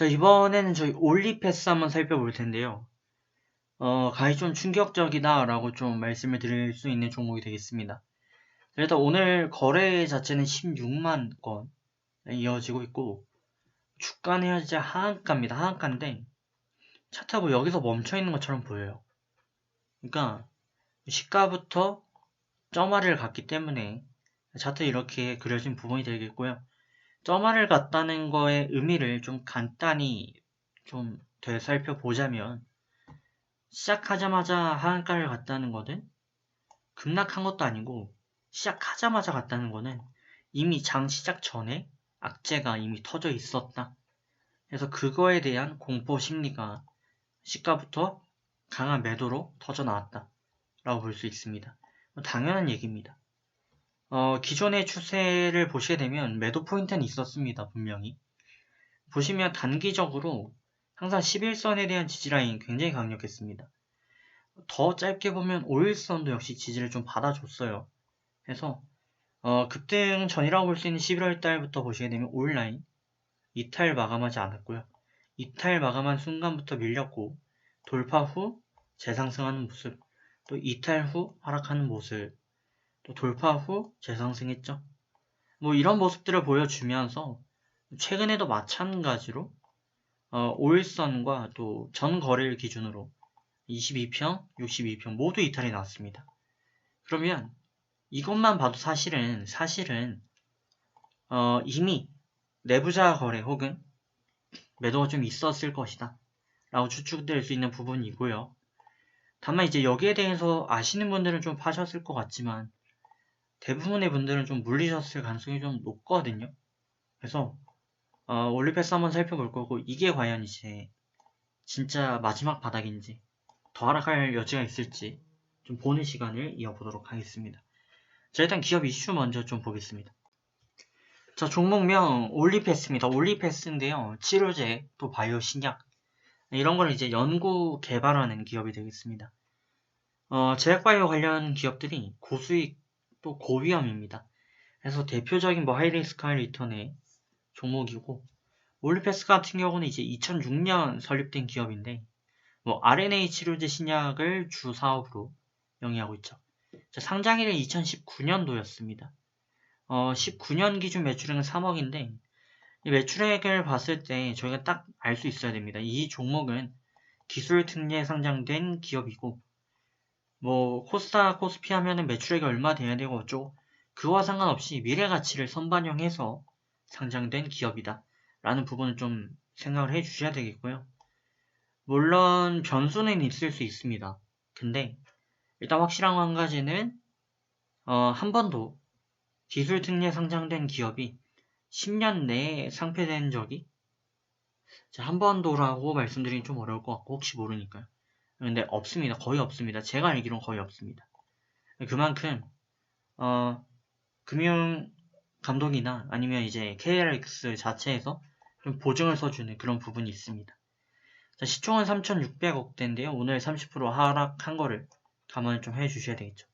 자, 이번에는 저희 올리패스 한번 살펴볼 텐데요. 가히 좀 충격적이다라고 좀 말씀을 드릴 수 있는 종목이 되겠습니다. 일단 오늘 거래 자체는 16만 건 이어지고 있고, 주가는 현재 하한가입니다. 하한가인데, 차트가 뭐 여기서 멈춰 있는 것처럼 보여요. 그러니까, 시가부터 점화를 갔기 때문에, 차트 이렇게 그려진 부분이 되겠고요. 점화를 갔다는 거의 의미를 좀 간단히 좀 되살펴보자면, 시작하자마자 하한가를 갔다는 거는 급락한 것도 아니고 시작하자마자 갔다는 거는 이미 장 시작 전에 악재가 이미 터져 있었다. 그래서 그거에 대한 공포 심리가 시가부터 강한 매도로 터져 나왔다. 라고 볼 수 있습니다. 당연한 얘기입니다. 기존의 추세를 보시게 되면 매도 포인트는 있었습니다. 분명히. 보시면 단기적으로 항상 11선에 대한 지지라인 굉장히 강력했습니다. 더 짧게 보면 5일선도 역시 지지를 좀 받아줬어요. 그래서 급등 전이라고 볼 수 있는 11월 달부터 보시게 되면 5일 라인 이탈 마감하지 않았고요. 이탈 마감한 순간부터 밀렸고 돌파 후 재상승하는 모습, 또 이탈 후 하락하는 모습, 또 돌파 후 재상승했죠. 뭐 이런 모습들을 보여주면서 최근에도 마찬가지로 5일선과 또 전 거래일 기준으로 22평, 62평 모두 이탈이 나왔습니다. 그러면 이것만 봐도 사실은 이미 내부자 거래 혹은 매도가 좀 있었을 것이다 라고 추측될 수 있는 부분이고요. 다만 이제 여기에 대해서 아시는 분들은 좀 파셨을 것 같지만 대부분의 분들은 좀 물리셨을 가능성이 좀 높거든요. 그래서 올리패스 한번 살펴볼 거고, 이게 과연 이제 진짜 마지막 바닥인지 더 하락할 여지가 있을지 좀 보는 시간을 이어보도록 하겠습니다. 자, 일단 기업 이슈 먼저 좀 보겠습니다. 자, 종목명 올리패스입니다. 올리패스인데요. 치료제, 또 바이오 신약 이런 걸 이제 연구 개발하는 기업이 되겠습니다. 제약바이오 관련 기업들이 고수익 또 고위험입니다. 그래서 대표적인 뭐 하이리스크 하이리턴의 종목이고, 올리패스 같은 경우는 이제 2006년 설립된 기업인데 뭐 RNA 치료제 신약을 주 사업으로 영위하고 있죠. 자, 상장일은 2019년도였습니다. 19년 기준 매출액은 3억인데 이 매출액을 봤을 때 저희가 딱 알 수 있어야 됩니다. 이 종목은 기술 특례 상장된 기업이고, 뭐 코스닥, 코스피 하면은 매출액이 얼마 돼야 되고 어쩌고 그와 상관없이 미래 가치를 선반영해서 상장된 기업이다 라는 부분을 좀 생각을 해 주셔야 되겠고요. 물론 변수는 있을 수 있습니다. 근데 일단 확실한 한 가지는 한 번도 기술 특례 상장된 기업이 10년 내에 상폐된 적이 한 번도라고 말씀드리긴 좀 어려울 것 같고, 혹시 모르니까요. 근데 없습니다. 거의 없습니다. 제가 알기로는 거의 없습니다. 그만큼 금융 감독이나 아니면 이제 KRX 자체에서 좀 보증을 써주는 그런 부분이 있습니다. 자, 시총은 3,600억대인데요. 오늘 30% 하락한 거를 감안을 좀 해주셔야 되겠죠.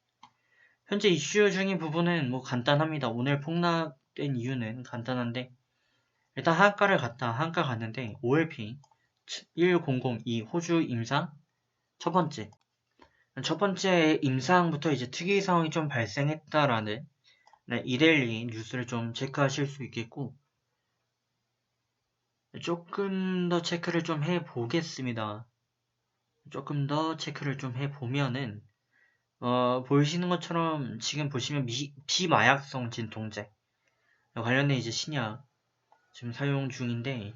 현재 이슈 중인 부분은 뭐 간단합니다. 오늘 폭락된 이유는 간단한데, 일단 한가 갔는데 OLP 1002 호주 임상 첫 번째 임상부터 이제 특이 상황이 좀 발생했다라는 이데일리 뉴스를 좀 체크하실 수 있겠고, 조금 더 체크를 좀 해보겠습니다. 조금 더 체크를 좀 해보면은 보이시는 것처럼 지금 보시면 비마약성 진통제 관련된 이제 신약 지금 사용 중인데,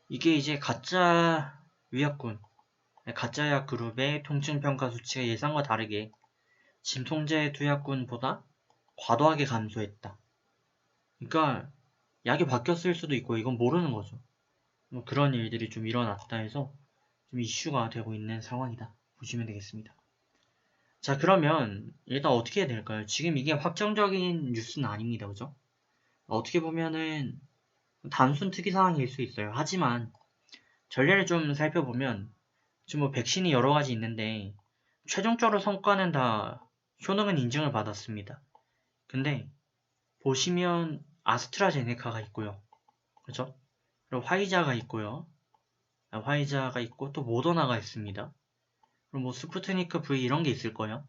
이게 이제 가짜 위약군, 가짜 약 그룹의 통증 평가 수치가 예상과 다르게 진통제 투약군보다 과도하게 감소했다. 그러니까 약이 바뀌었을 수도 있고 이건 모르는 거죠. 뭐 그런 일들이 좀 일어났다 해서 좀 이슈가 되고 있는 상황이다 보시면 되겠습니다. 자, 그러면 일단 어떻게 해야 될까요? 지금 이게 확정적인 뉴스는 아닙니다. 그죠? 어떻게 보면은 단순 특이 상황일 수 있어요. 하지만 전례를 좀 살펴보면 지금 뭐 백신이 여러 가지 있는데 최종적으로 성과는 다 효능은 인증을 받았습니다. 근데 보시면 아스트라제네카가 있고요. 그죠? 그리고 화이자가 있고요. 화이자가 있고 또 모더나가 있습니다. 그리고 뭐 스푸트니크 V 이런 게 있을 거예요.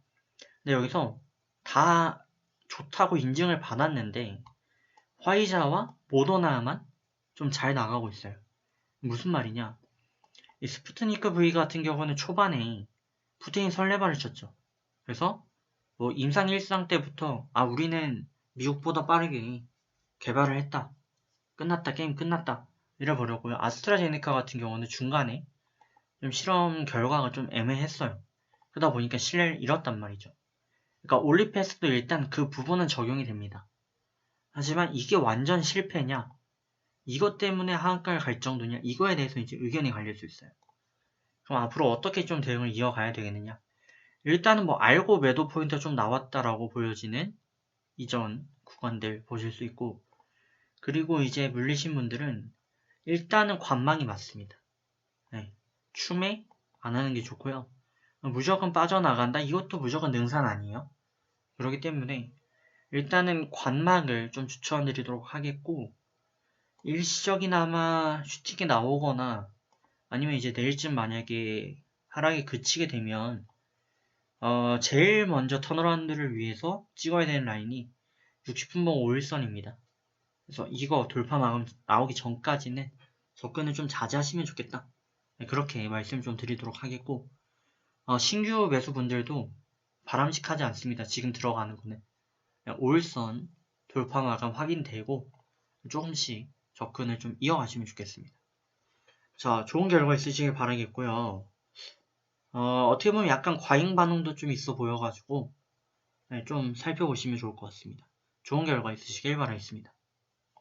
근데 여기서 다 좋다고 인증을 받았는데 화이자와 모더나만 좀 잘 나가고 있어요. 무슨 말이냐? 이 스푸트니크 V 같은 경우는 초반에 푸틴이 설레발을 쳤죠. 그래서 뭐 임상 1상 때부터 우리는 미국보다 빠르게 개발을 했다. 끝났다. 게임 끝났다. 이래버렸고요. 아스트라제네카 같은 경우는 중간에 좀 실험 결과가 좀 애매했어요. 그러다 보니까 신뢰를 잃었단 말이죠. 그러니까 올리패스도 일단 그 부분은 적용이 됩니다. 하지만 이게 완전 실패냐? 이것 때문에 하한가를 갈 정도냐? 이거에 대해서 이제 의견이 갈릴 수 있어요. 그럼 앞으로 어떻게 좀 대응을 이어가야 되겠느냐? 일단은 뭐 알고 매도 포인트가 좀 나왔다라고 보여지는 이전 구간들 보실 수 있고, 그리고 이제 물리신 분들은 일단은 관망이 맞습니다. 네. 추매 안 하는 게 좋고요. 무조건 빠져나간다? 이것도 무조건 능산 아니에요. 그렇기 때문에 일단은 관망을 좀 추천드리도록 하겠고, 일시적이나마 슈팅이 나오거나 아니면 이제 내일쯤 만약에 하락이 그치게 되면 제일 먼저 턴어라운드를 위해서 찍어야 되는 라인이 60분봉 5일선입니다. 그래서 이거 돌파 마감 나오기 전까지는 접근을 좀 자제하시면 좋겠다. 네, 그렇게 말씀 좀 드리도록 하겠고, 신규 매수분들도 바람직하지 않습니다. 지금 들어가는 거는 5일선 돌파 마감 확인되고 조금씩 접근을 좀 이어가시면 좋겠습니다. 자, 좋은 결과 있으시길 바라겠고요. 어떻게 보면 약간 과잉 반응도 좀 있어 보여가지고 좀 살펴보시면 좋을 것 같습니다. 좋은 결과 있으시길 바라겠습니다.